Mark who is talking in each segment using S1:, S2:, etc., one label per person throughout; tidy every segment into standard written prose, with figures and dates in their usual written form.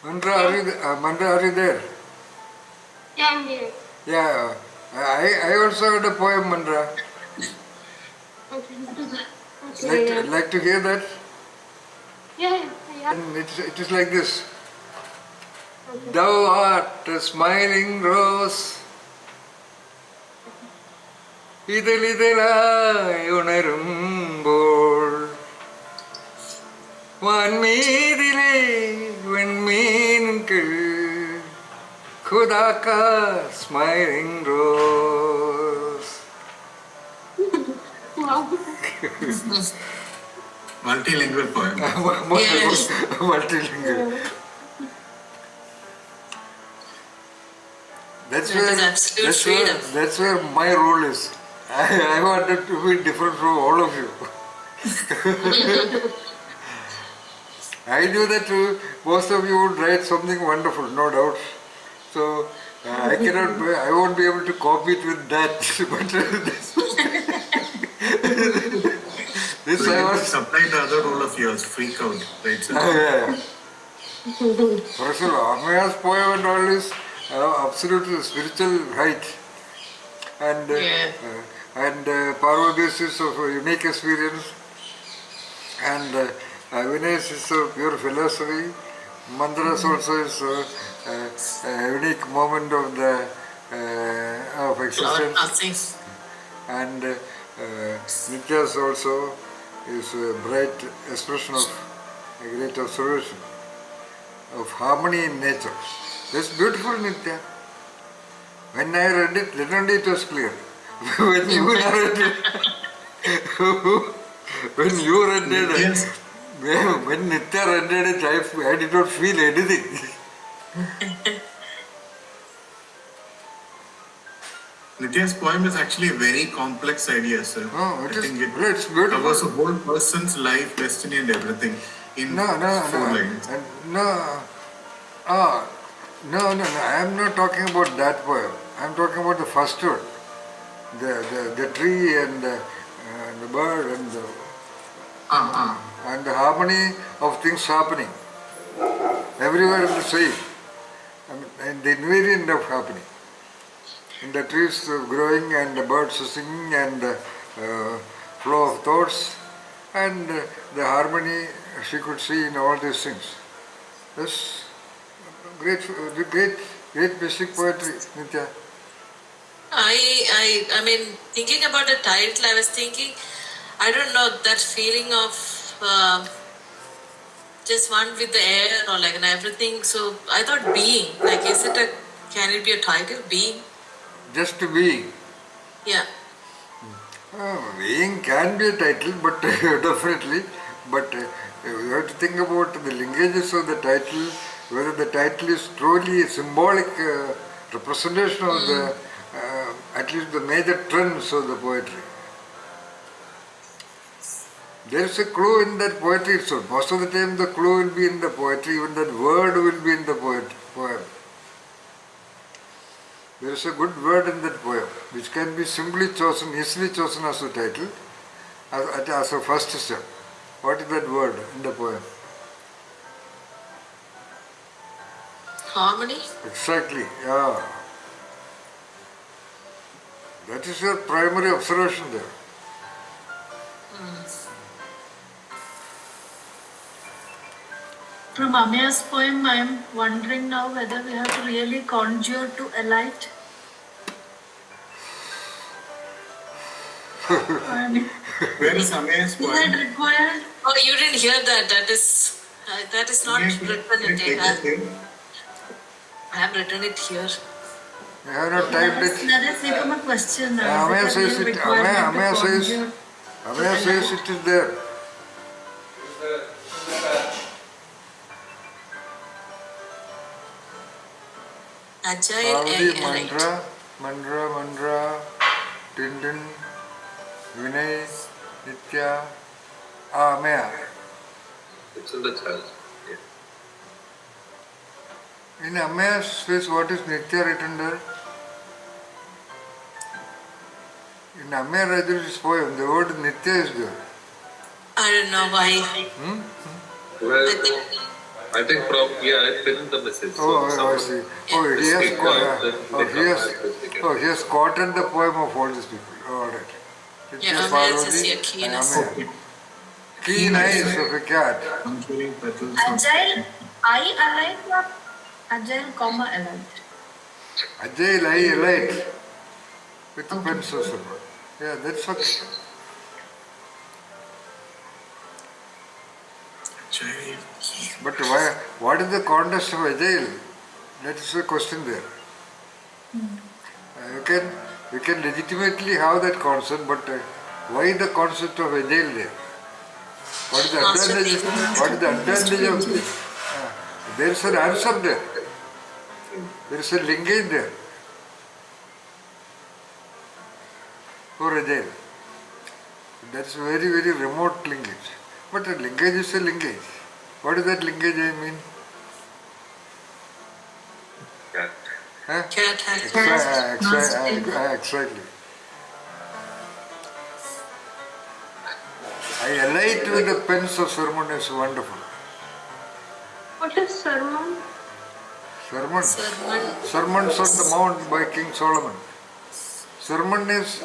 S1: Mandra, are you there?
S2: Yeah, I'm here.
S1: Yeah, I also had a poem, Mandra.
S2: Okay, what is that? Okay.
S1: Like to hear that?
S2: Yeah.
S1: And it is like this.
S2: Okay.
S1: Thou art a smiling rose, ഇതളിതളായി ഉണരുമ്പോൾ വാൻമീതിലെ വെൺമീനുകൾ ഖുദാക്ക smiling rose.
S2: Wow.
S3: Multilingual poem.
S1: Multilingual. That's where my role is. I wanted to be different from all of you. I knew that most of you would write something wonderful, no doubt. So I won't be able to copy it with that. But this
S3: So
S1: I
S3: you
S1: was.
S3: could supply the other role of yours, freak out, right? Sir?
S1: Yeah. Professor Amaya's poem and all is absolute spiritual height. And Parvati's is of a unique experience, and Vinay's is of pure philosophy. Mandra's also is a unique moment of the of existence, and Nitya's also is a bright expression of a great observation of harmony in nature. That's beautiful, Nitya. When I read it, then only it was clear. When you read it, when Nitya read it, I did not feel anything.
S3: Nitya's poem is actually a very complex idea, sir.
S1: Oh,
S3: it's
S1: beautiful.
S3: Covers a whole person's life, destiny, and everything in 4 lines.
S1: No. I am not talking about that poem. I am talking about the first one. The tree and the bird and the harmony of things happening. Everywhere is the same. And the invariant of happening. And the trees growing and the birds singing and the flow of thoughts and the harmony she could see in all these things. That's great basic poetry, Nitya.
S4: I mean, thinking about the title, I was thinking, I don't know, that feeling of just one with the air or like and everything. So I thought being, like, can it be a title, being?
S1: Just being.
S4: Yeah.
S1: Being can be a title, but definitely. But you have to think about the linkages of the title, whether the title is truly a symbolic representation of the, at least the major trends of the poetry. There is a clue in that poetry itself. Most of the time the clue will be in the poetry, even that word will be in the poem. There is a good word in that poem, which can be easily chosen as a title, as a first step. What is that word in the poem?
S4: Harmony?
S1: Exactly, yeah. That is your primary observation there.
S5: From Amaya's poem, I am wondering now whether we have to really conjure to alight.
S3: Where is Amaya's poem?
S5: Is that required?
S4: Oh, you didn't hear that. That is not written in there. I have written it here.
S1: I have not typed it.
S5: That has become a question now.
S1: Amaya says it is there.
S4: Agile
S1: Mandra, Tindin, Vinay, Nitya, Amaya.
S6: It's in the child.
S1: In Amaya's space, what is Nitya written there? In Amaya Rajari's poem, the word Nitya is there.
S4: I don't know why.
S6: Well, I think from I pinned the message. So
S1: Oh, I
S6: someone
S1: see. Oh, he has,
S6: speak out, then
S1: oh,
S6: they come back with the
S1: he has quoted the poem of all these people. Oh, all right.
S4: Yeah,
S1: Nitya
S4: Amaya says
S1: Parvati,
S4: here, keenest.
S1: Amaya. Keen eyes of a cat.
S3: Conjuring petals of
S5: Agile, I alight or agile, comma alight?
S1: Agile, I light with pencils. Yeah, that's okay.
S3: giant.
S1: But why? What is the context of agile? That is the question there. You can legitimately have that concept, but why the concept of agile there? What is the advantage? What is the advantage of this? There is an answer there. There is a linkage there for agile. That's very, very remote linkage. But a linkage is a linkage. What is that linkage I mean?
S6: cat.
S1: Huh?
S4: Cat has
S1: Exactly. I alight with the pens of sermon is wonderful.
S2: What is sermon?
S1: Sermon.
S4: sermon.
S1: Sermons on the Mount by King Solomon. Sermon is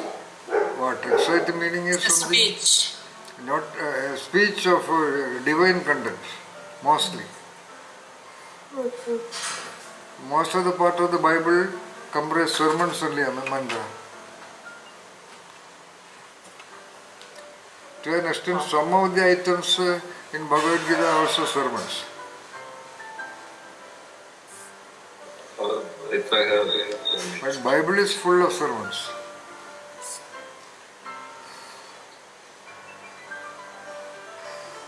S1: what? Exact meaning is
S4: A
S1: something.
S4: speech.
S1: Not a speech of divine content, mostly.
S2: Okay.
S1: Most of the part of the Bible comprise sermons only, Amanda. To an extent, some of the items in Bhagavad Gita are also sermons.
S6: Or if I have
S1: But Bible is full of sermons.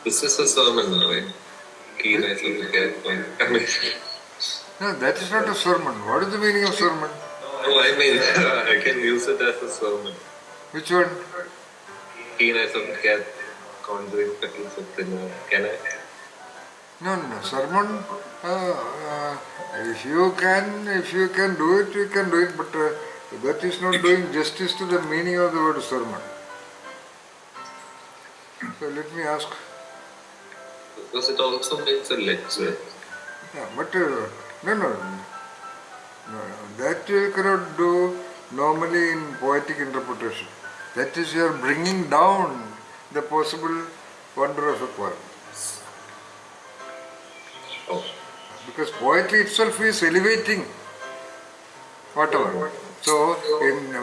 S6: this is a sermon, right? Keen eyes of the cat. I mean,
S1: No, that is not a sermon. What is the meaning of sermon?
S6: no, I mean I can use it as a sermon.
S1: Which one?
S6: Keen eyes of the cat, conjuring petals of thinner. Can I?
S1: No. Sermon. If you can do it, you can do it. But that is not doing justice to the meaning of the word sermon. So let me ask.
S6: Because it also makes a lecture.
S1: Yeah, but no. That you cannot do normally in poetic interpretation. That is, you are bringing down the possible wonder of a poem.
S6: Oh,
S1: Because poetry itself is elevating whatever. So,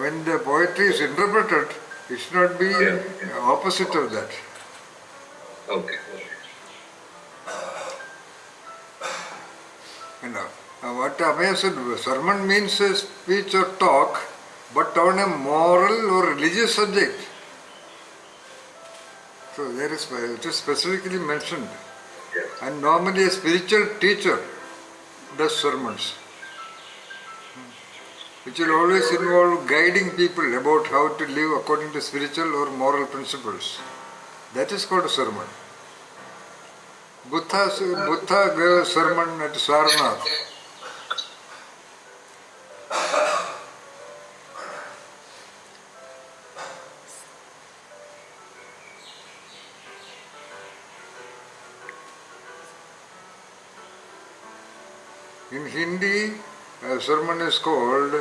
S1: when the poetry is interpreted, it should not be opposite of that.
S6: okay.
S1: What Amaya said, sermon means a speech or talk, but on a moral or religious subject. So there is, it is specifically mentioned. And normally a spiritual teacher does sermons, which will always involve guiding people about how to live according to spiritual or moral principles. That is called a sermon. Buddha gave a sermon at Sarnath. In Hindi, a sermon is called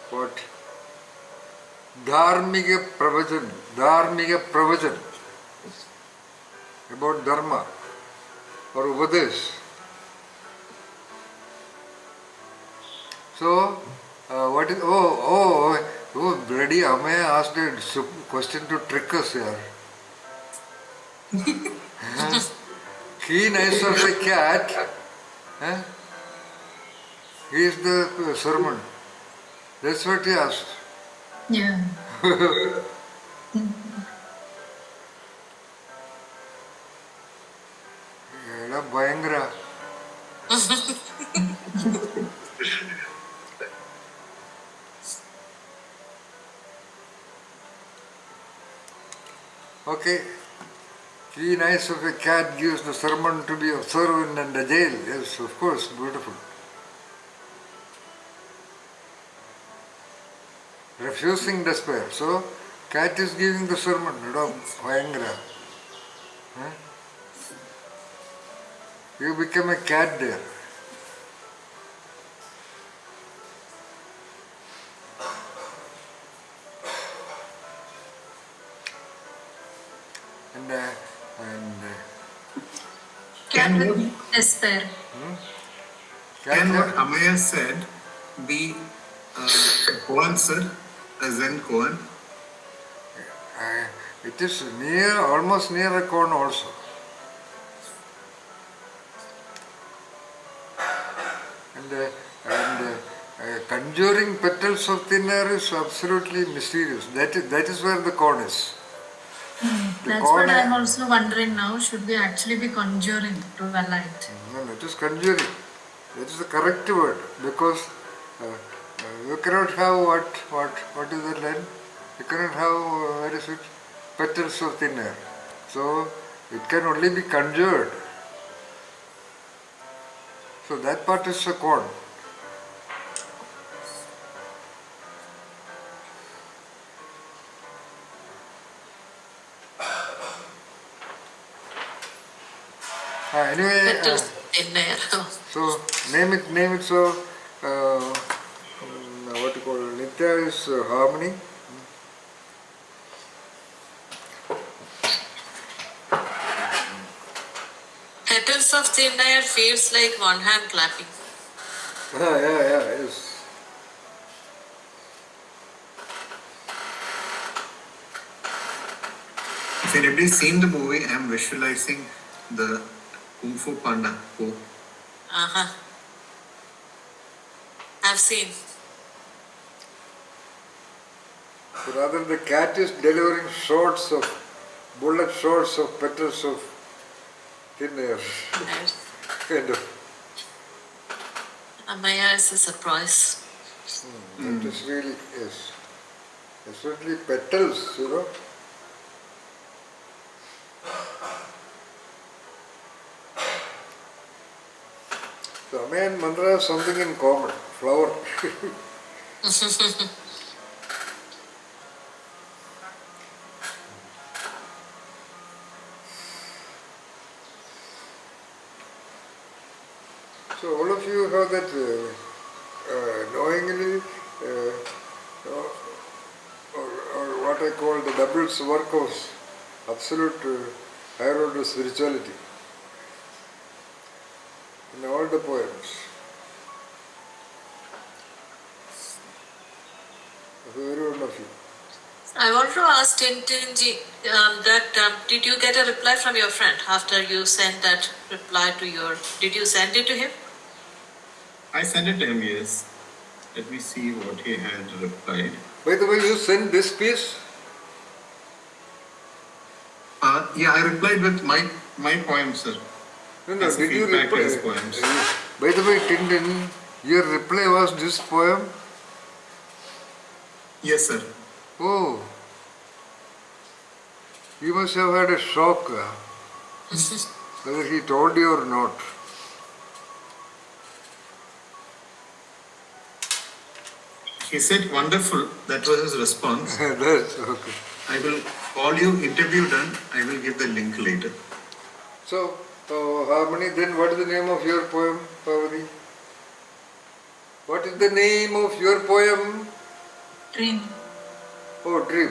S1: what? Dharmika Pravachan about Dharma or Upadesh. So, what is, bloody Amaya asked a question to trick us here. Keen eyes of a cat. Huh? He is the sermon. That's what he asked.
S5: Yeah.
S1: Ela Bhayangara. Okay. Keen eyes of a cat gives the sermon to be observant and agile. Yes, of course, beautiful. Refusing despair. So, cat is giving the sermon, Bhayangara. Huh? You become a cat there. And
S3: Can
S5: Cat
S3: what,
S5: with despair.
S3: can
S1: cat,
S3: what Amaya said be koan, sir? A Zen koan?
S1: it is near, almost near a cone also. And conjuring petals of thin air is absolutely mysterious. That is where the cone is. The
S5: That's
S1: cone,
S5: what I'm also wondering now. Should we actually be conjuring to alight?
S1: no, it is conjuring. That is the correct word, because you cannot have what is the line? You cannot have what is it? Petals of thin air. So it can only be conjured. So that part is a cone. Anyway,
S4: Petals in there.
S1: so name it so. What you call Nitya is harmony.
S4: Petals of thin air feels like one hand clapping.
S1: Yes.
S3: If anybody's seen the movie, I'm visualizing the Kung Fu Panda. Oh,
S4: Uh-huh. I've seen.
S1: So rather the cat is delivering bullet shots of petals of thin air. Kind of.
S4: Amaya is a surprise.
S1: That is really, yes. Especially petals, you know. So Amaya and Mandra have something in common. Flower. So all of you have that knowingly or what I call the doubles work of absolute higher order spirituality in all the poems. Of every one of you.
S4: I want to ask Tintinji did you get a reply from your friend after you sent that reply to your? Did you send it to him?
S3: I sent it to him, yes. Let me see what he had replied.
S1: By the way, you sent this piece?
S3: Yeah, I replied with my poem, sir.
S1: No,
S3: As a
S1: did you
S3: feedback to
S1: reply?
S3: his poems.
S1: By the way, Tintin, your reply was this poem?
S3: Yes, sir.
S1: Oh, you must have had a shock, whether he told you or not.
S3: He said, wonderful. That was his response.
S1: That's okay.
S3: I will call you, interview done. I will give the link later.
S1: So, Harmony, then what is the name of your poem, Pavadi? What is the name of your poem?
S5: Dream.
S1: Oh, Dream.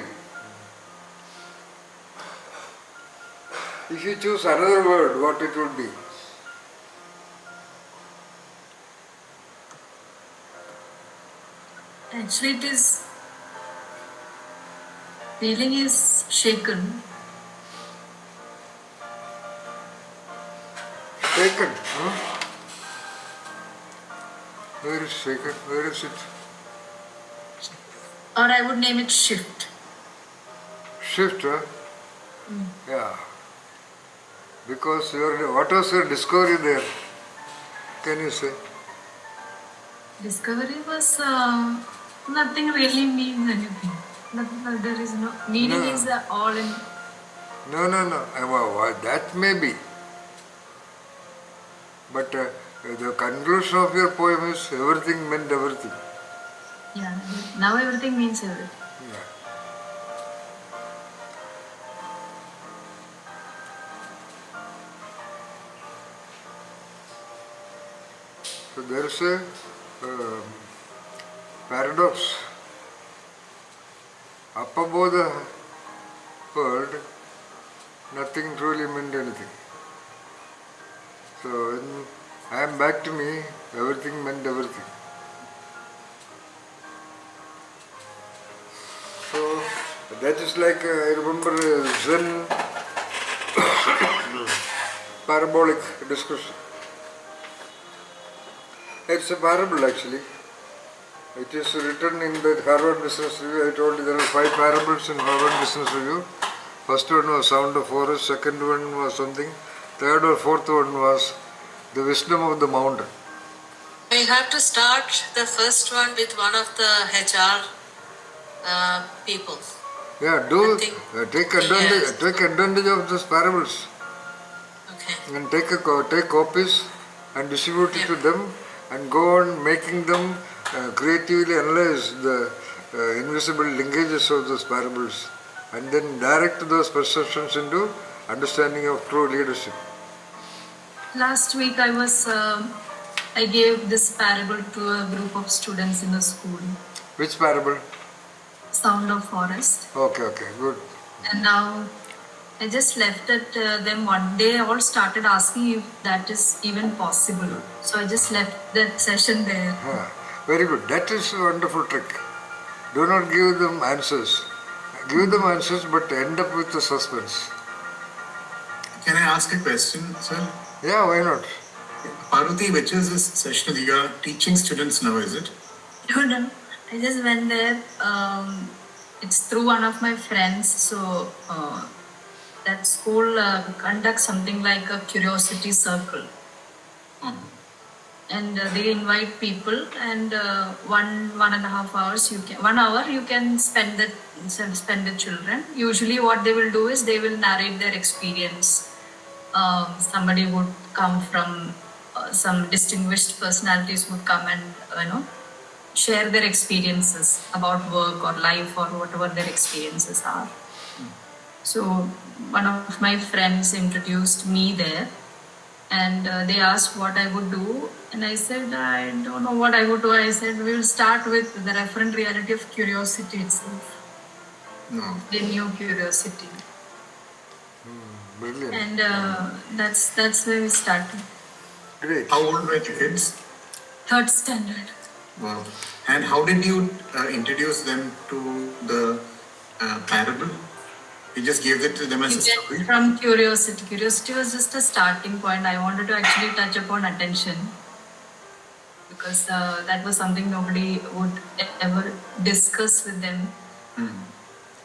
S1: If you choose another word, what it would be?
S5: Actually, it is. Feeling is shaken.
S1: Shaken, huh? Where is shaken? Where is it?
S5: Or I would name it shift.
S1: Shift, huh? Yeah. Because what was your discovery there? Can you say?
S5: Discovery was nothing really means anything. Nothing, there is no meaning
S1: No.
S5: is all in.
S1: No. That may be. But the conclusion of your poem is everything meant everything.
S5: Yeah. Now everything means everything.
S1: Yeah. So there is a paradox. Up above the world, nothing truly meant anything. So when I am back to me, everything meant everything. So that is like I remember a Zen parabolic discussion. It's a parable actually. It is written in the Harvard Business Review. I told you there are 5 parables in Harvard Business Review. First one was Sound of Forest, second one was something, third or fourth one was the wisdom of the mountain.
S4: I have to start the first one with one of the HR people.
S1: Yeah,
S4: I think-
S1: take
S4: Yes.
S1: advantage of those parables
S4: Okay.
S1: and take copies and distribute it to them and go on making them creatively analyze the invisible linkages of those parables and then direct those perceptions into understanding of true leadership.
S5: Last week I gave this parable to a group of students in a school,
S1: Which parable?
S5: Sound of Forest.
S1: Okay, good.
S5: And now I just left it them one day. All started asking if that is even possible. So I just left that session there.
S1: Very good. That is a wonderful trick. Do not give them answers. Give them answers but end up with the suspense.
S3: Can I ask a question, sir?
S1: Yeah, why not?
S3: Parvati, which is this session you are teaching students now, is it?
S5: No. I just went there. It's through one of my friends. So that school conducts something like a curiosity circle. And they invite people, and 1.5 hours 1 hour you can spend the children. Usually what they will do is they will narrate their experience. Somebody would come from some distinguished personalities would come and share their experiences about work or life or whatever their experiences are. So one of my friends introduced me there, and they asked what I would do, and I said I don't know what I would do. I said we will start with the referent reality of curiosity itself.
S3: No.
S5: The new curiosity.
S1: Brilliant.
S5: And that's where we started.
S1: Great.
S3: How old were the kids?
S5: 3rd standard.
S3: Wow. And how did you introduce them to the parable? You just gave it to them as a story?
S5: From curiosity. Curiosity was just a starting point. I wanted to actually touch upon attention, because that was something nobody would ever discuss with them.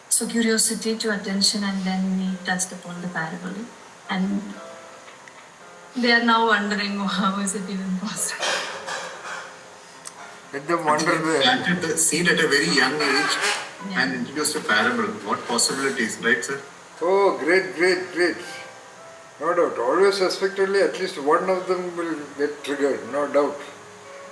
S5: So curiosity to attention, and then we touched upon the parable. And they are now wondering how is it even possible.
S1: Let them wonder
S3: You planted the seed at a very young age
S5: Yeah.
S3: and introduced a parable. What possibilities, right, sir?
S1: Oh, great. No doubt. Always expectedly at least one of them will get triggered, no doubt.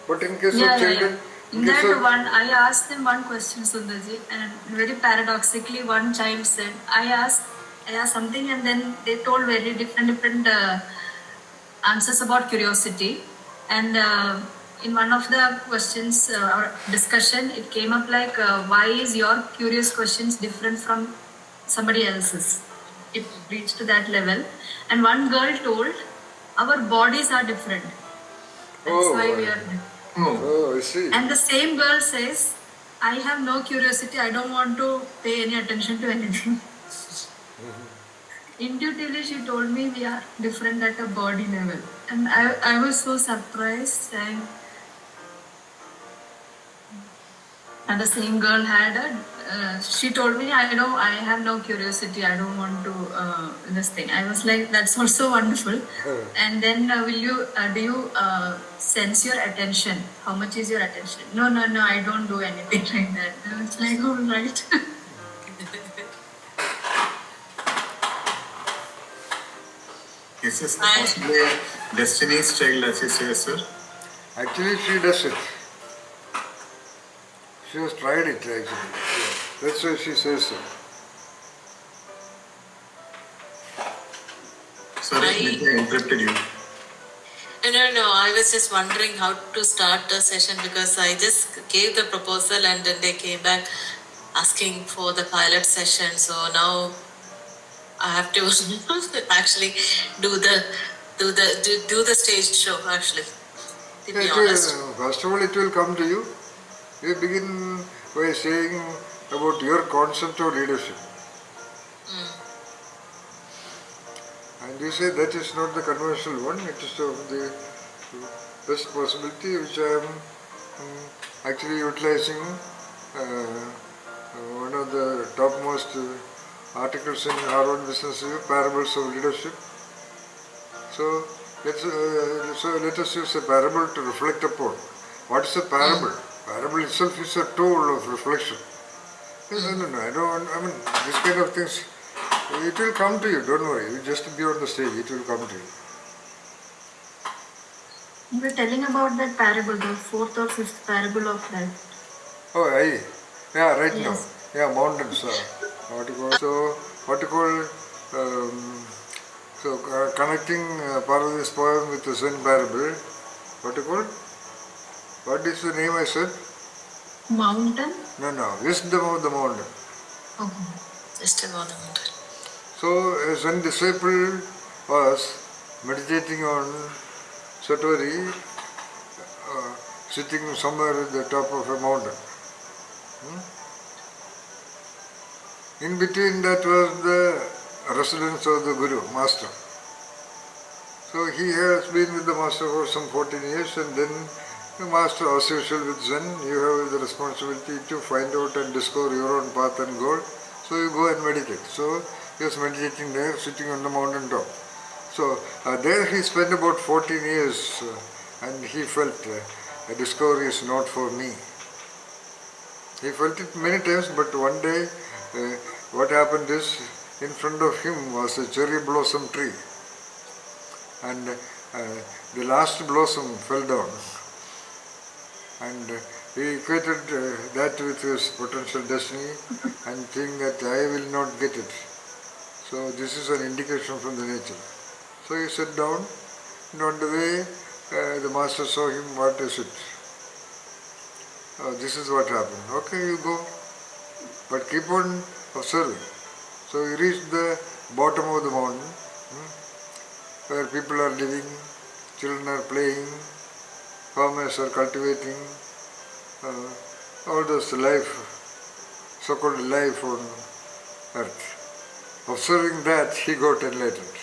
S1: But in case of children,
S5: In that one, I asked them one question, Sundarji, and very paradoxically, one child said, I asked something, and then they told very different answers about curiosity. And in one of the questions or discussion, it came up like, why is your curious questions different from somebody else's? It reached to that level. And one girl told, our bodies are different. That's why we are different.
S1: oh, I see.
S5: And the same girl says, I have no curiosity, I don't want to pay any attention to anything. Intuitively, she told me we are different at a body level. And I was so surprised. And the same girl she told me, I have no curiosity, I don't want to this thing. I was like, that's also wonderful. And then do you sense your attention? How much is your attention? No, I don't do anything like that. I was like, all right.
S3: Is this possibly a destiny's child, as you say, sir?
S1: Actually, she does it. She has tried it actually. That's why she says so.
S3: Sorry, I interrupted you.
S4: No. I was just wondering how to start the session because I just gave the proposal and then they came back asking for the pilot session. So now I have to actually do the stage show. Actually, to be honest.
S1: First of all, it will come to you. You begin by saying about your concept of leadership. And you say that is not the conventional one, it is of the best possibility which I am actually utilizing one of the topmost articles in Harvard Business Review, Parables of Leadership. So let us use a parable to reflect upon. What is a parable? Parable itself is a tool of reflection. No, I don't, I mean, this kind of things, it will come to you, don't worry. You just be on the stage, it will come to you.
S5: You were telling about that parable, the fourth or fifth parable of that.
S1: Oh, yeah, right
S5: Yes.
S1: now. Yeah, mountains. What you call, connecting part of this poem with the Zen parable, what you call? What is the name I said?
S5: Mountain?
S1: No, wisdom of the mountain.
S5: Okay.
S4: Just a moment.
S1: So a Zen disciple was meditating on Satori, sitting somewhere at the top of a mountain. In between that was the residence of the Guru, Master. So he has been with the Master for some 14 years, and then the Master, as usual with Zen, you have the responsibility to find out and discover your own path and goal. So you go and meditate. So he was meditating there, sitting on the mountain top. So there he spent about 14 years and he felt a discovery is not for me. He felt it many times, but one day what happened is, in front of him was a cherry blossom tree, and the last blossom fell down, and he equated that with his potential destiny and think that I will not get it. So this is an indication from the nature. So he sat down, and on the way the Master saw him, what is it? This is what happened. Okay, you go, but keep on observing. So he reached the bottom of the mountain, where people are living, children are playing, farmers are cultivating, all this life, so-called life on earth. Observing that, he got enlightened.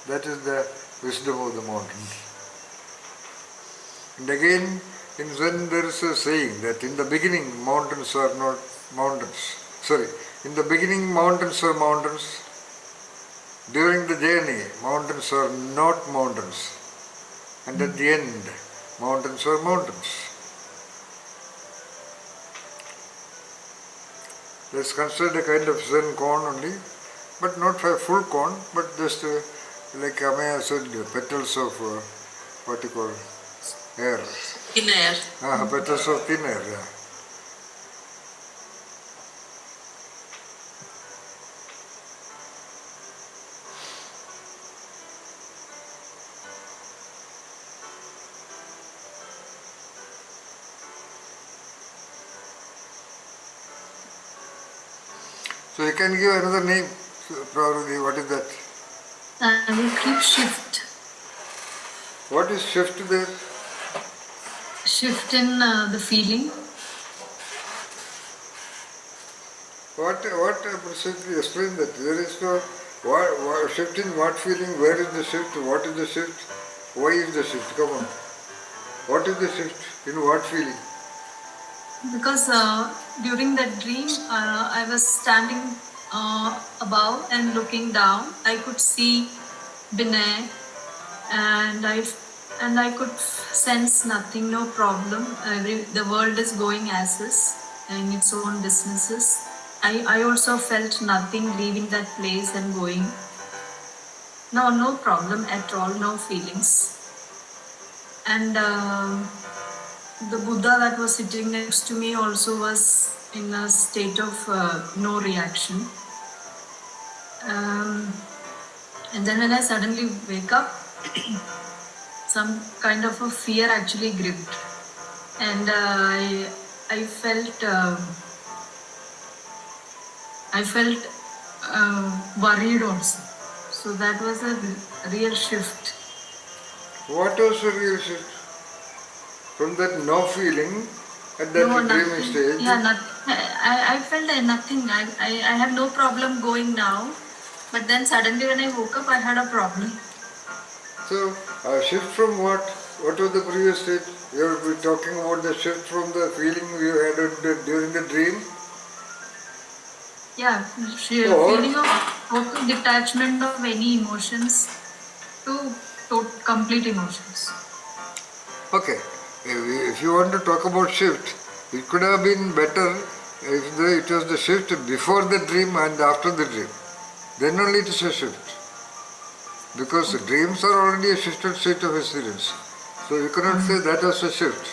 S1: That is the wisdom of the mountain. And again, in Zen there is a saying that in the beginning mountains are not mountains. In the beginning mountains are mountains. During the journey, mountains are not mountains. And at the end, mountains are mountains. Let's consider a kind of Zen cone only, but not a full cone, but just like Amaya said, petals of what you call air.
S4: In air.
S1: Petals of thin air, yeah. So you can give another name, probably. What is that?
S5: We keep shift.
S1: What is shift there?
S5: Shift in the feeling.
S1: What precisely explain that? There is no shift in what feeling, where is the shift, what is the shift, why is the shift? Come on. What is the shift? In what feeling?
S5: Because during that dream, I was standing above and looking down. I could see Binay, and I could sense nothing, no problem. The world is going as is in its own businesses. I also felt nothing leaving that place and going. No problem at all, no feelings. And the Buddha that was sitting next to me also was in a state of no reaction. And then when I suddenly wake up, some kind of a fear actually gripped, and I felt worried also. So that was a real shift.
S1: What was the real shift? From that no feeling at that
S5: No,
S1: dreaming
S5: nothing.
S1: stage.
S5: Yeah, nothing. I felt nothing. I have no problem going now. But then suddenly when I woke up, I had a problem.
S1: So, a shift from what? What was the previous state? You are talking about the shift from the feeling you had during the dream?
S5: Yeah,
S1: Or,
S5: feeling of total detachment of any emotions to complete emotions.
S1: okay, if you want to talk about shift, it could have been better if it was the shift before the dream and after the dream. Then only it is a shift. Because dreams are already a shifted state of experience. So you cannot say that was a shift.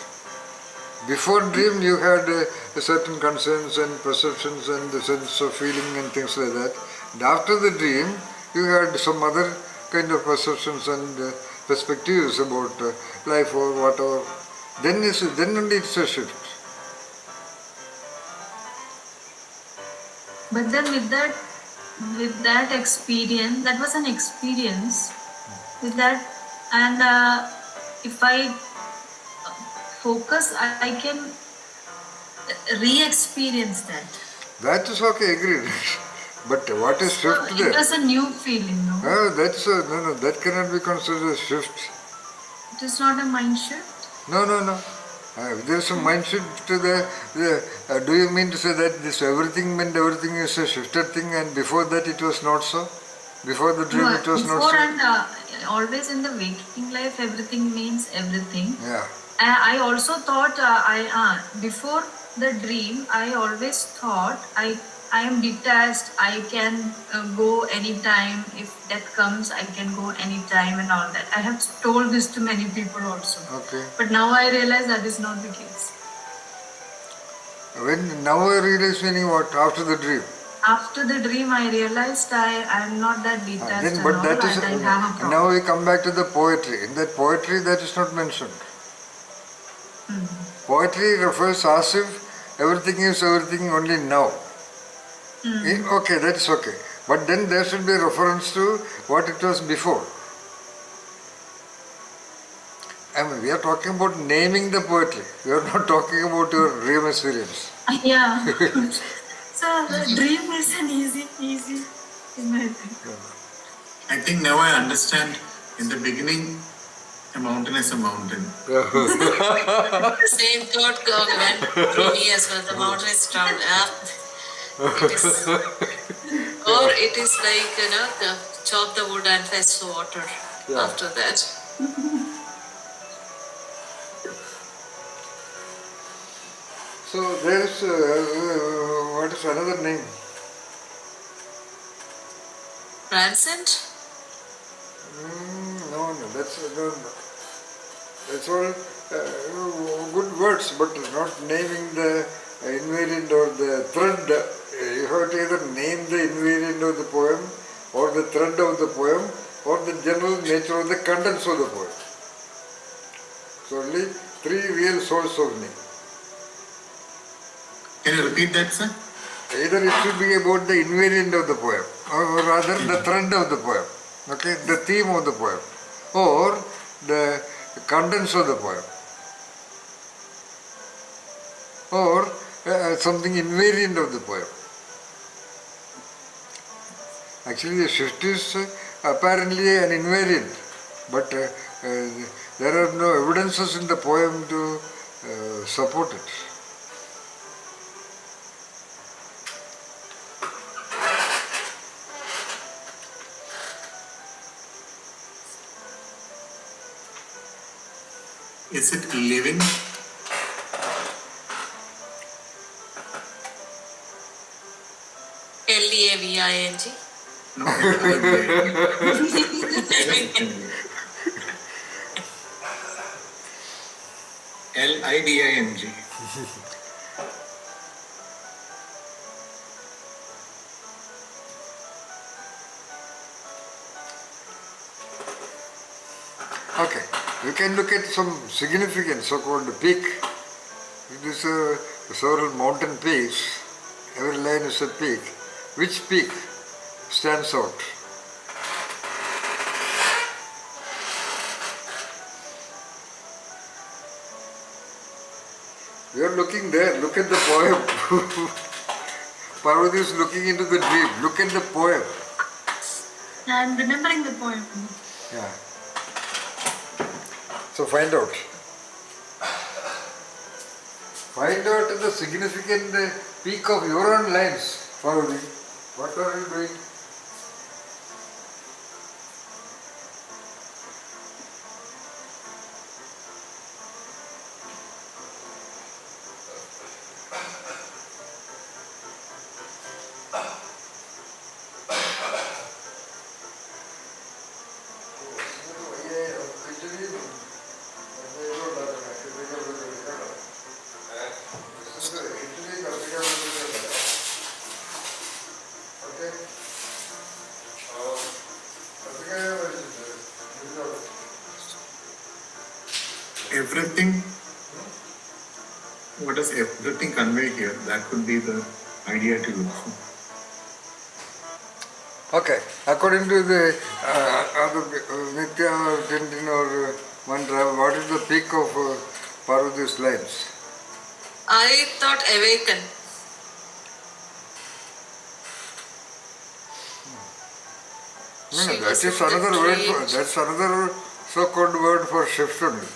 S1: Before dream you had a certain concerns and perceptions and the sense of feeling and things like that. And after the dream you had some other kind of perceptions and perspectives about life or whatever. Then only it's a shift.
S5: But then with that experience, that was an experience. With that, and if I focus, I can re-experience that.
S1: That is okay, agreed. But what is
S5: So
S1: shift
S5: it
S1: there?
S5: was a new feeling, no?
S1: No, that cannot be considered a shift.
S5: It is not a mind shift.
S1: No. There is a mind shift to do you mean to say that this everything meant everything is a shifted thing and before that it was not so? Before the dream
S5: No,
S1: it was not
S5: before
S1: so?
S5: and always in the waking life, everything means everything.
S1: Yeah.
S5: I also thought before the dream, I always thought I am detached. I can go anytime. If death comes, I can go anytime and all that. I have told this to many people also.
S1: Okay.
S5: But now I realize that is not the case.
S1: Now I realize meaning what? After the dream.
S5: After the dream, I realized I am not that detached and all, and I have a problem.
S1: Now we come back to the poetry. In that poetry that is not mentioned. Poetry refers as if everything is everything only now. Okay, that is okay. But then there should be a reference to what it was before. I mean, we are talking about naming the poetry. We are not talking about your dream experience.
S5: Yeah. So the dream is an easy in my opinion.
S3: I think now I understand. In the beginning, a mountain is a mountain.
S4: Same thought went through me as well. The mountain is round. It is, or it is like chop the wood and fetch the water.
S1: Yeah.
S4: After that.
S1: So there is, what is another name?
S4: Transcend?
S1: No, that's all good words, but not naming the invariant or the thread. You have to either name the invariant of the poem, or the thread of the poem, or the general nature of the contents of the poem. So only three real sources of name.
S3: Can you repeat that, sir?
S1: Either it should be about the invariant of the poem, or rather the thread of the poem, okay, the theme of the poem, or the contents of the poem, or something invariant of the poem. Actually, the shift is apparently an invariant, but there are no evidences in the poem to support it.
S3: Is it living?
S4: L-E-A-V-I-N-G.
S3: No. Liding.
S1: Okay, you can look at some significant so-called peak. It is several mountain peaks. Every line is a peak. Which peak stands out? You are looking there. Look at the poem. Parvati is looking into the dream. Look at the poem.
S5: I'm remembering the poem.
S1: Yeah. So find out. Find out the significant peak of your own lines, Parvati. What are you doing?
S3: Everything, what does everything convey here? That could be the idea to look for.
S1: Okay, according to the other Nitya or Tintin or Mantra, what is the peak of Parvati's lines?
S4: I thought awaken.
S1: No,
S4: She
S1: that
S4: was
S1: is
S4: in the
S1: another word for,
S4: cage.
S1: that's another so-called word for shift only.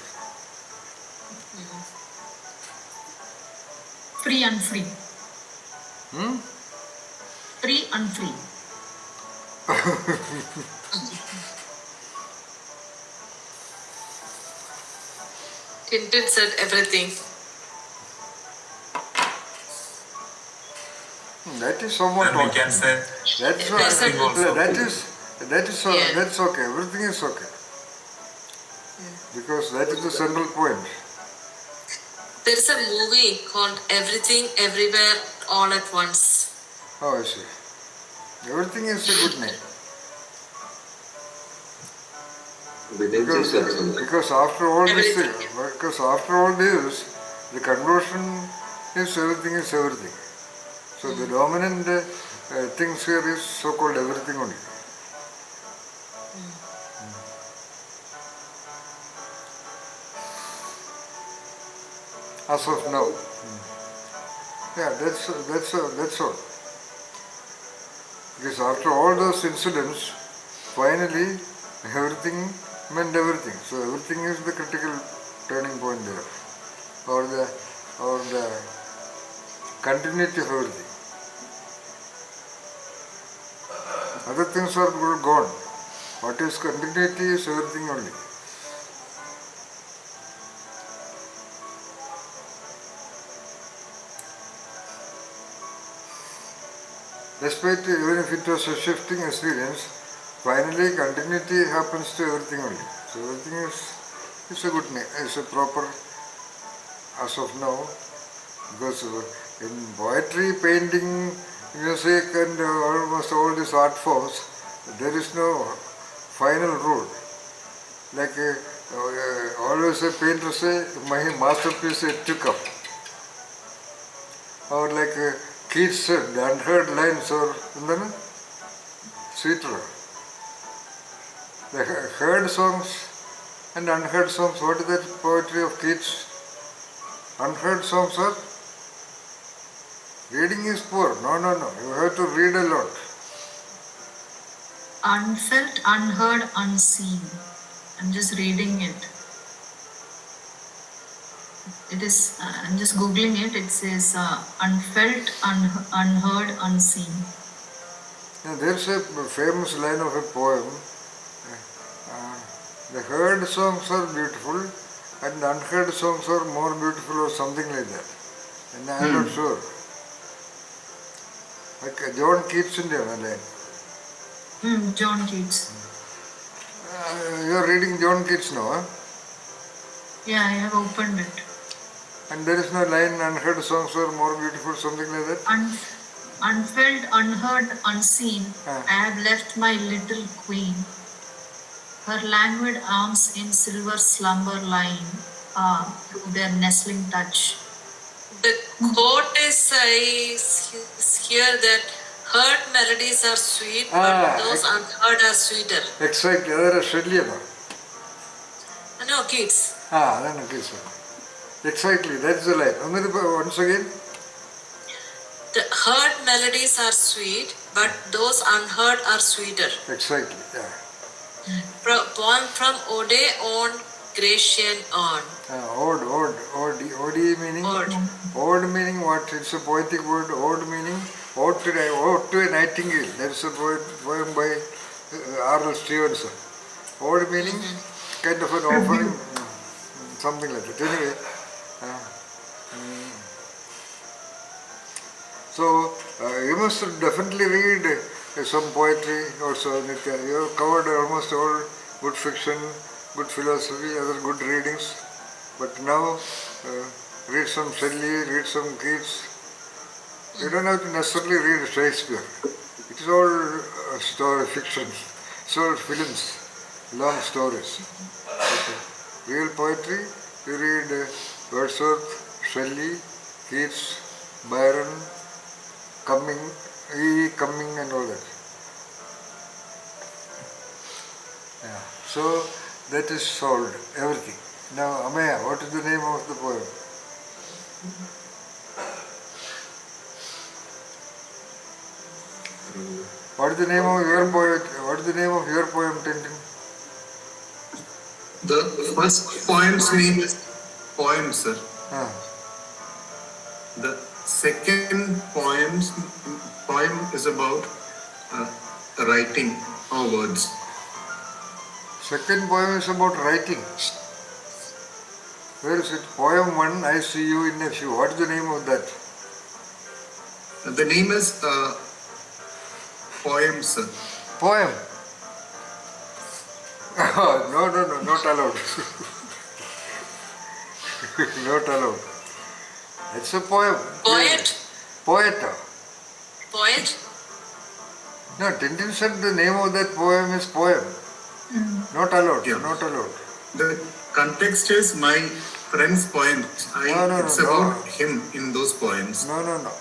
S5: Free and free.
S1: Hmm?
S5: Free and free.
S4: Tintin said everything.
S1: That is somewhat
S7: Then we
S1: okay.
S7: can say
S1: That's
S4: There's a-
S7: also.
S4: Yeah.
S1: that's okay. Everything is okay. Because that is the central point.
S4: There's a movie called Everything, Everywhere, All at Once.
S1: Oh, I see. Everything is a good name.
S6: Within
S1: Because,
S6: systems.
S1: because after all this,
S4: Everything.
S1: because after all this, the conclusion is everything is everything. So the dominant things here is so-called everything only. As of now. Yeah, that's all. Because after all those incidents, finally everything meant everything. So everything is the critical turning point there, or the continuity of everything. Other things are gone. What is continuity is everything only. Despite even if it was a shifting experience, finally continuity happens to everything only. So everything is a good name, is a proper as of now, because in poetry, painting, music and almost all these art forms, there is no final rule. Like always a painter say, my masterpiece it took up. Or like Keats said, the unheard lines or sweeter. The heard songs and unheard songs, what is that poetry of Keats? Unheard songs are reading is poor. No. You have to read a lot.
S5: Unfelt, unheard, unseen. I'm just reading it. It is, I'm just googling it. It says unfelt, unheard, unseen.
S1: Now, there's a famous line of a poem. The heard songs are beautiful and the unheard songs are more beautiful or something like that. And I'm not sure. Like John Keats in there, line.
S5: John Keats.
S1: You are reading John Keats now, huh?
S5: Yeah, I have opened it.
S1: And there is no line unheard songs are more beautiful, something like that?
S5: Unfelt, unheard, unseen.
S1: Ah.
S5: I have left my little queen. Her languid arms in silver slumber lying to their nestling touch.
S4: The quote is here that heard melodies are sweet, but those unheard are sweeter.
S1: Exactly, that's Shelley.
S4: No, kids.
S1: Then okay, sir. Exactly, that's the line. Once again.
S4: The heard melodies are sweet, but those unheard are sweeter.
S1: Exactly, yeah.
S4: Poem from Ode on Grecian on.
S1: Ode meaning?
S4: Ode.
S1: Ode meaning what? It's a poetic word. Ode meaning ode to a nightingale. That's a poem by R.L. Stevenson. Ode meaning kind of an offering, something like that. Anyway, so you must definitely read some poetry also, Nitya. You have covered almost all good fiction, good philosophy, other good readings. But now read some Shelley, read some Keats. You don't have to necessarily read Shakespeare. It is all story fiction. It's all films, long stories. Okay. Real poetry, you read Wordsworth, Shelley, Keats, Byron, Cumming and all that. Yeah. So that is solved, everything. Now, Amaya, what is the name of the poem? What is the name of your poem? What is the name of your poem, Tintin?
S3: The first poem's name is Poem, sir. The second poem is about writing or words.
S1: Second poem is about writing. Where is it? Poem 1, I see you in a few. What is the name of that?
S3: The name is Poem, sir.
S1: Poem? No, not allowed. Not allowed. It's a poem.
S4: Poet?
S1: Poet.
S4: Poet?
S1: No, Tintin said the name of that poem is poem. Not allowed.
S3: Yeah.
S1: Not allowed.
S3: The context is my friend's poem. It's about him in those poems.
S1: No.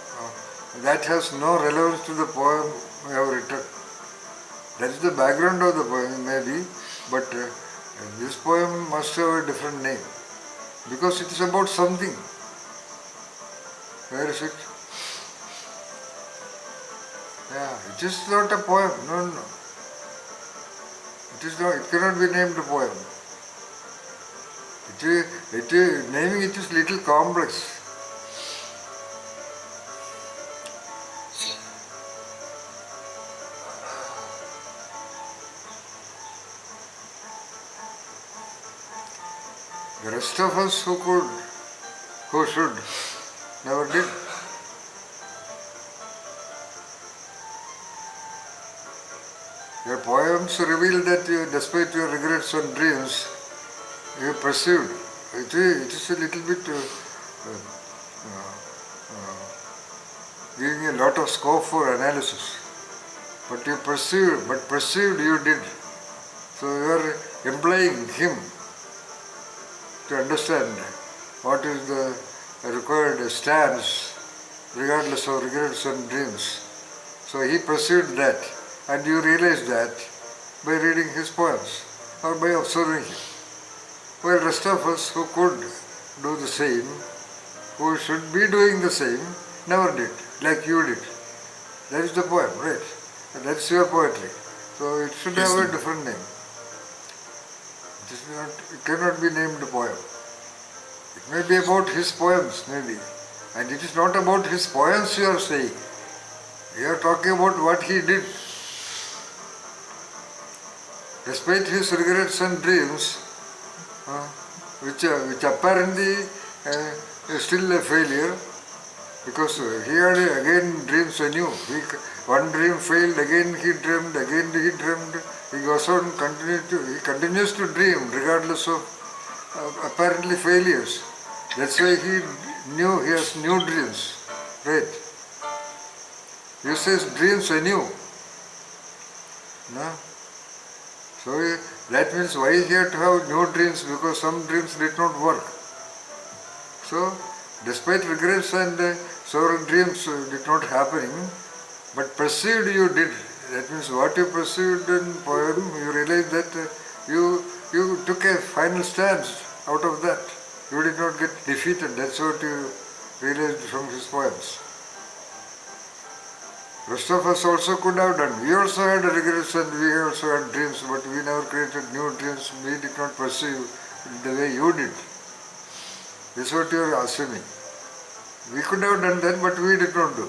S1: That has no relevance to the poem we have written. That is the background of the poem, maybe, but this poem must have a different name because it is about something. Where is it? Yeah, it is not a poem. No. It is not. It cannot be named a poem. Naming it is little complex. The rest of us who should, never did. Your poems reveal that despite your regrets and dreams, you pursued. It is a little bit giving a lot of scope for analysis. But you perceived you did. So you are implying him to understand what is the required stance regardless of regrets and dreams. So he perceived that and you realized that by reading his poems or by observing him. While rest of us who could do the same, who should be doing the same, never did, like you did. That is the poem, right? And that's your poetry. So it should have a different name. It cannot be named a poem. It may be about his poems, maybe. And it is not about his poems you are saying. You are talking about what he did. Despite his regrets and dreams, which apparently is still a failure, because he had again dreams anew. One dream failed, again he dreamed, He goes on, he continues to dream regardless of apparently failures. That's why he has new dreams. Right? He says dreams anew. No? So that means why he had to have new dreams, because some dreams did not work. So despite regrets and several dreams did not happening, but perceived you did. That means what you perceived in poem, you realized that you took a final stance out of that. You did not get defeated. That's what you realized from his poems. Rest of us also could have done. We also had regrets and we also had dreams, but we never created new dreams. We did not pursue the way you did. This is what you are assuming. We could have done that, but we did not do.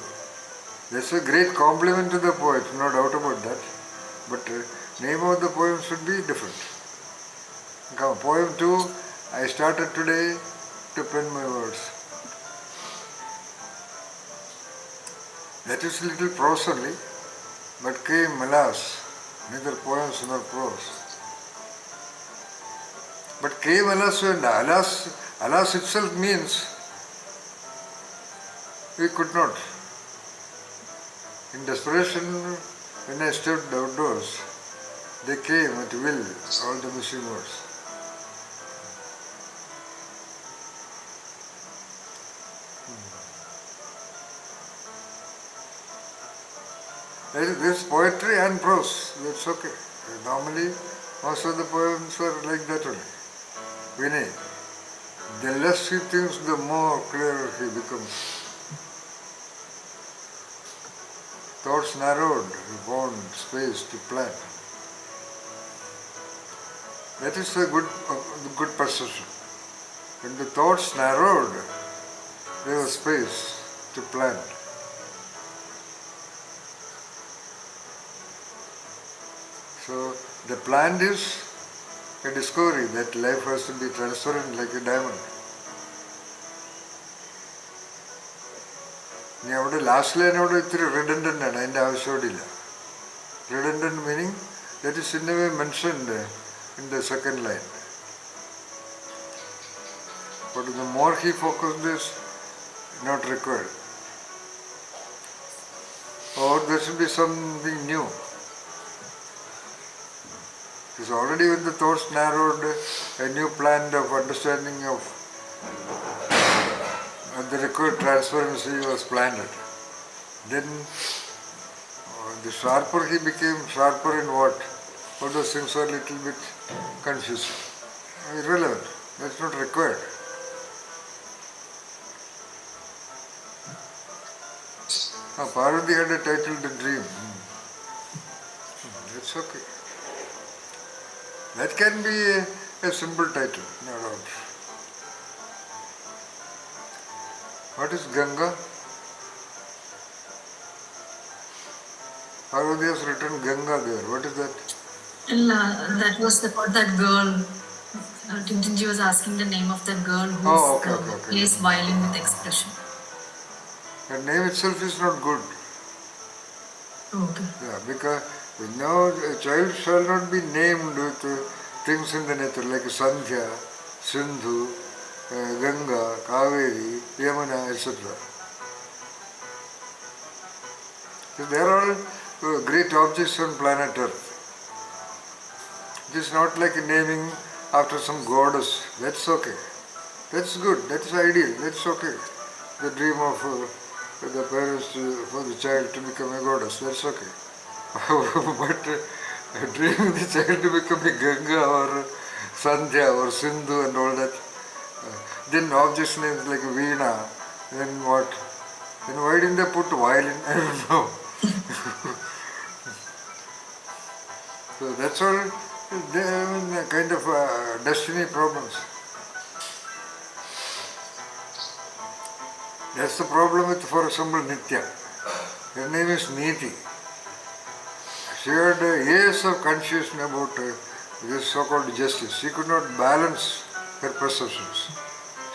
S1: That's a great compliment to the poet, no doubt about that. But name of the poem should be different. Now, poem 2, I started today to pen my words. That is little prose only, but came, alas, neither poems nor prose. But came, alas, and alas itself means we could not. In desperation, when I stepped outdoors, they came at will, all the missing words. There's poetry and prose, that's okay. Normally, most of the poems are like that only. Vinay, the less he thinks, the more clear he becomes. Thoughts narrowed, he found space to plan. That is a good perception. When the thoughts narrowed, there was space to plan. So the plan is a discovery that life has to be transparent like a diamond. നീ അവിടെ last line അവിടെ ഇത്തിരി redundant ആണ്, അതിൻ്റെ ആവശ്യമില്ല. Redundant meaning that is in a way mentioned in the second line. But the more he focused this, not required. Or there should be something new. Because already when the thoughts narrowed, a new plan of understanding of the required transparency was planned. Then the sharper he became, sharper in what? All those things are a little bit confusing. Irrelevant. That's not required. Parvati had a title, The Dream. That's okay. That can be a simple title, no doubt. What is Ganga? Parvati has written Ganga there. What is that?
S5: That was about that girl. Tintinji was asking the name of that girl who
S1: okay.
S5: plays violin with expression.
S1: The name itself is not good.
S5: Okay.
S1: Yeah, because now a child shall not be named with things in the nature like Sandhya, Sindhu, Ganga, Kaveri, Yamuna, etc. So they are all great objects on planet Earth. It is not like naming after some goddess. That's okay. That's good. That's ideal. That's okay. The dream of the parents for the child to become a goddess. That's okay. But dreaming the child to become a Ganga or Sandhya or Sindhu and all that. Then objects names like Veena, then what? Then why didn't they put violin? I don't know. So that's all. They are kind of destiny problems. That's the problem with, for example, Nitya. Her name is Niti. She had years of confusion about this so-called justice. She could not balance her perceptions.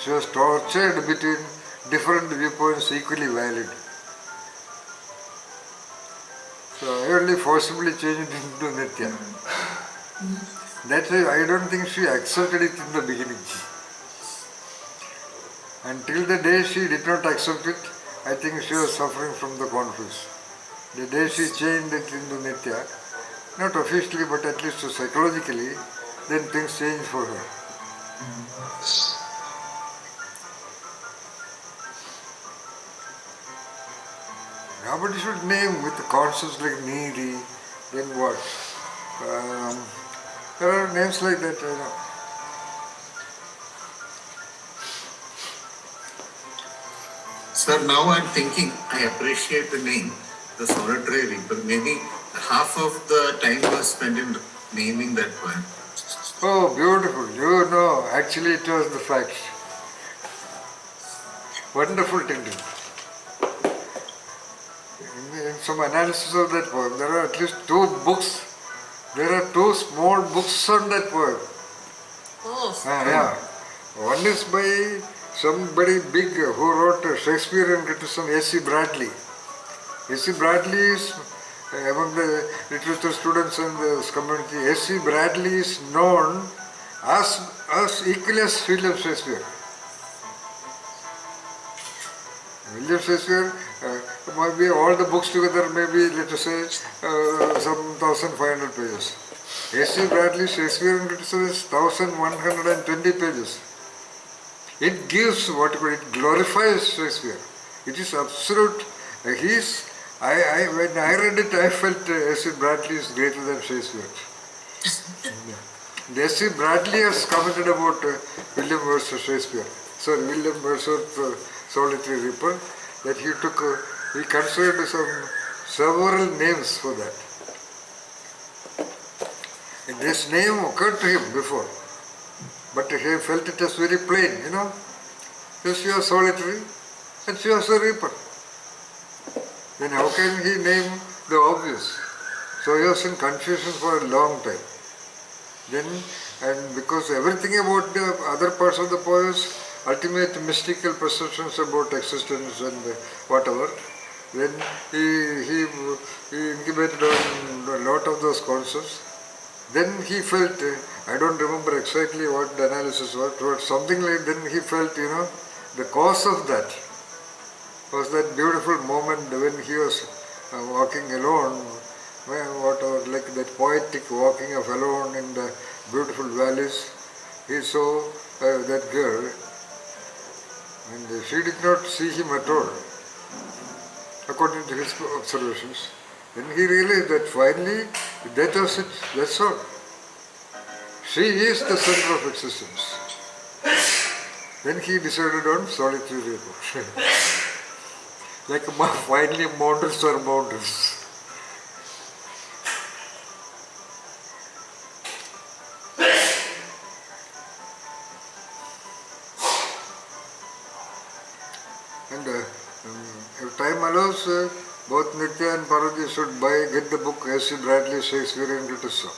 S1: She was tortured between different viewpoints equally valid. So I only forcibly changed it into Nitya. That's why I don't think she accepted it in the beginning. Until the day she did not accept it, I think she was suffering from the conflict. The day she changed it into Nitya, not officially but at least psychologically, then things change for her. Nobody should name with concepts like needy, then what? There are names like that, you know.
S3: Sir, now I'm thinking, I appreciate the name, the solitary reaper. Maybe half of the time was spent in naming that poem.
S1: Oh, beautiful. You know, actually it was the fact. Wonderful thinking. In some analysis of that poem, there are at least 2 books. There are 2 small books on that poem.
S4: Oh,
S1: Yeah. One is by somebody big who wrote Shakespearean criticism, S.C. Bradley. S.C. Bradley is among the literature students in this community. S.C. Bradley is known as equally as William Shakespeare. William Shakespeare, maybe all the books together, maybe let us say some 1,500 pages. S.C. Bradley Shakespearean criticism is 1,120 pages. It gives what you call it, glorifies Shakespeare. It is absolute. When I read it, I felt S.C. Bradley is greater than Shakespeare. S.C. Bradley has commented about William Wordsworth Shakespeare. Sorry, William Wordsworth Solitary Reaper, that he considered several names for that. And this name occurred to him before, but he felt it as very plain, you know. So she was solitary and she was a reaper. Then how can he name the obvious? So he was in confusion for a long time. Then, and because everything about the other parts of the poem is ultimate mystical perceptions about existence and whatever, then he incubated on a lot of those concepts. Then he felt, I don't remember exactly what the analysis was, but something like, then he felt, you know, the cause of that was that beautiful moment when he was walking alone, whatever, like that poetic walking of alone in the beautiful valleys. He saw that girl and she did not see him at all, according to his observations. Then he realized that finally that was it, that's all. She is the center of existence. Then he decided on solitary reaper. Like finally mountains are mountains. And if time allows, both Nitya and Parvati should get the book S.C. Bradley Shakespearean criticism.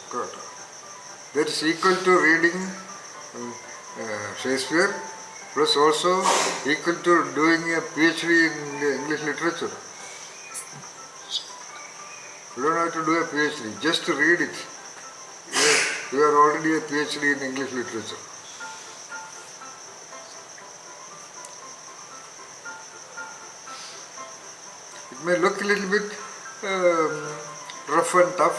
S1: That is equal to reading Shakespeare, plus also equal to doing a PhD in English literature. You don't have to do a PhD, just to read it. You are already a PhD in English literature. It may look a little bit rough and tough,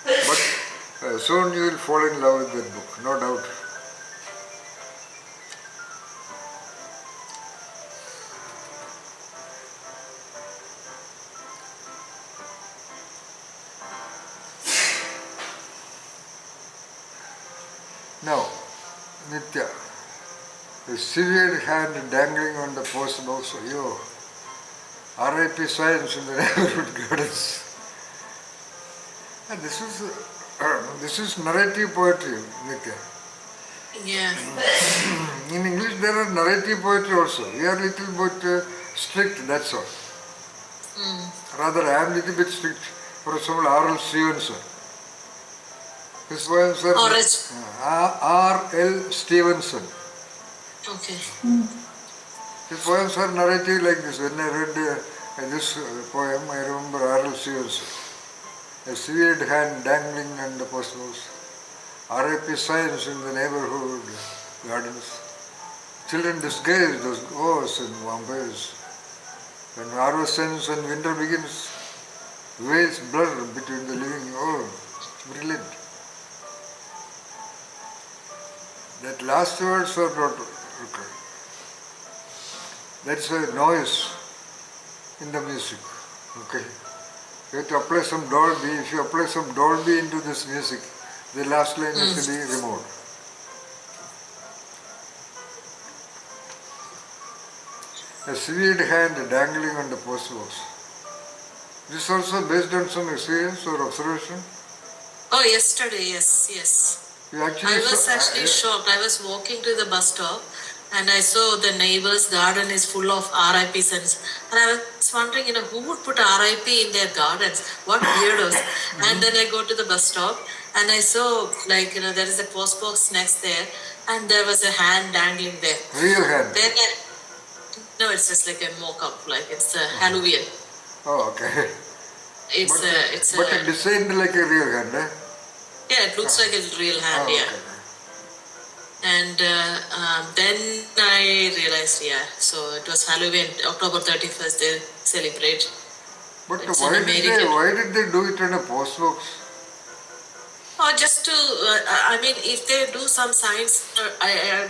S1: but soon you will fall in love with that book, no doubt. Now, Nitya, the severed hand dangling on the post box, yo, R.I.P. Science in the neighborhood gardens. And this is narrative poetry, Nitya.
S4: yeah.
S1: In English there are narrative poetry also. We are little bit strict, that's all. Rather, I am little bit strict. For example, R.L. Stevenson. His poems are
S4: R.H.
S1: R.L. Stevenson.
S4: Okay.
S1: His poems are narrative like this. When I read this poem, I remember R.L. Stevenson. A severed hand dangling on the post box. R.I.P. Science in the neighborhood gardens. Children disguised as ghosts and vampires. When harvest ends and winter begins, waves blur between the living. Oh, Brilliant. That last words are not required. That's a noise in the music. Okay. You have to apply some Dolby. If you apply some Dolby into this music, the last line has to be removed. A severed hand dangling on the post box. This also based on some experience or observation?
S4: Oh, yesterday, yes.
S1: You actually
S4: I was
S1: saw,
S4: actually shocked. I was walking to the bus stop and I saw the neighbor's garden is full of RIP signs. And I was wondering, who would put RIP in their gardens? What weirdos. And then I go to the bus stop and I saw, there is a post box next there and there was a hand dangling there.
S1: real hand.
S4: Then no, it's just like a mock-up, like it's a Halloween.
S1: Oh, okay. But
S4: It's
S1: designed like a real hand, eh?
S4: yeah, it looks like a real hand,
S1: Oh,
S4: yeah.
S1: okay.
S4: And then I realized, so it was Halloween, October 31st, they celebrate.
S1: But
S4: It's
S1: why
S4: an American.
S1: why did they do it in a post box?
S4: Or just to, if they do some signs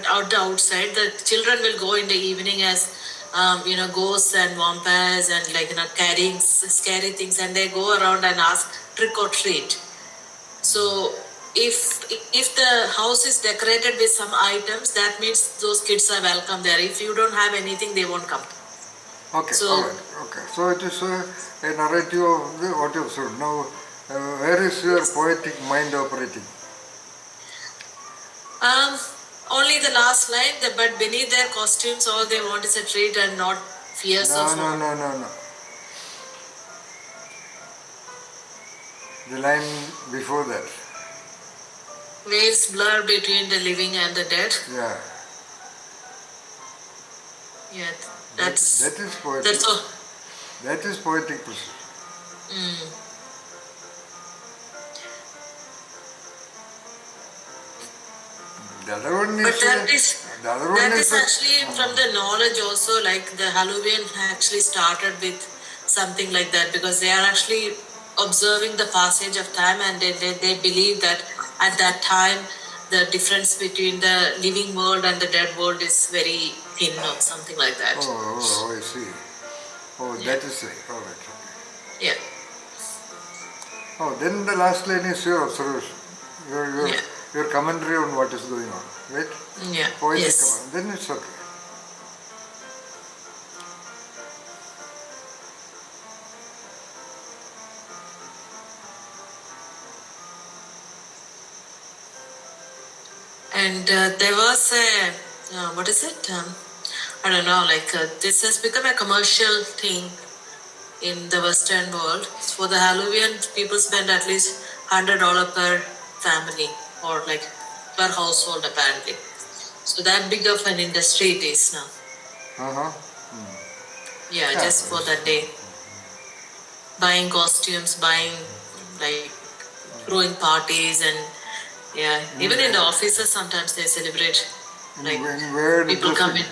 S4: out the outside, the children will go in the evening as, ghosts and vampires and carrying scary things, and they go around and ask trick or treat. So if the house is decorated with some items, that means those kids are welcome there. If you don't have anything, they won't come.
S1: Okay,
S4: So-
S1: all right. Okay. So it is a narrative of what you said. Now, where is your poetic mind operating?
S4: Only the last line, but beneath their costumes, all they want is a treat and not fears of.
S1: No. The line before that.
S4: Veils blur between the living and the dead.
S1: Yeah.
S4: Yeah, that's
S1: That is poetic.
S4: that's all.
S1: That is poetic precision. The other one is.
S4: But
S1: The other one
S4: that
S1: is.
S4: is actually from the knowledge also, like the Halloween actually started with something like that because they are actually observing the passage of time and they believe that at that time the difference between the living world and the dead world is very thin or something like that.
S1: Oh, I see. Oh,
S4: Yeah.
S1: that is it. All right. Okay.
S4: Yeah.
S1: Oh, then the last line is your observation.
S4: Yeah.
S1: Your commentary on what is going on. Right?
S4: Yeah.
S1: Poetic
S4: Yes.
S1: comment. Then it's okay.
S4: And there was a, what is it? I don't know, this has become a commercial thing in the Western world. For the Halloween, people spend at least $100 per family or per household apparently. So that big of an industry it is now.
S1: Uh-huh.
S4: Yeah,
S1: Yeah,
S4: just for that day. Buying costumes, buying throwing parties and even in the offices sometimes they celebrate.
S1: In weird
S4: people come in.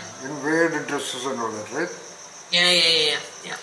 S1: weird dresses and all that, right?
S4: Yeah.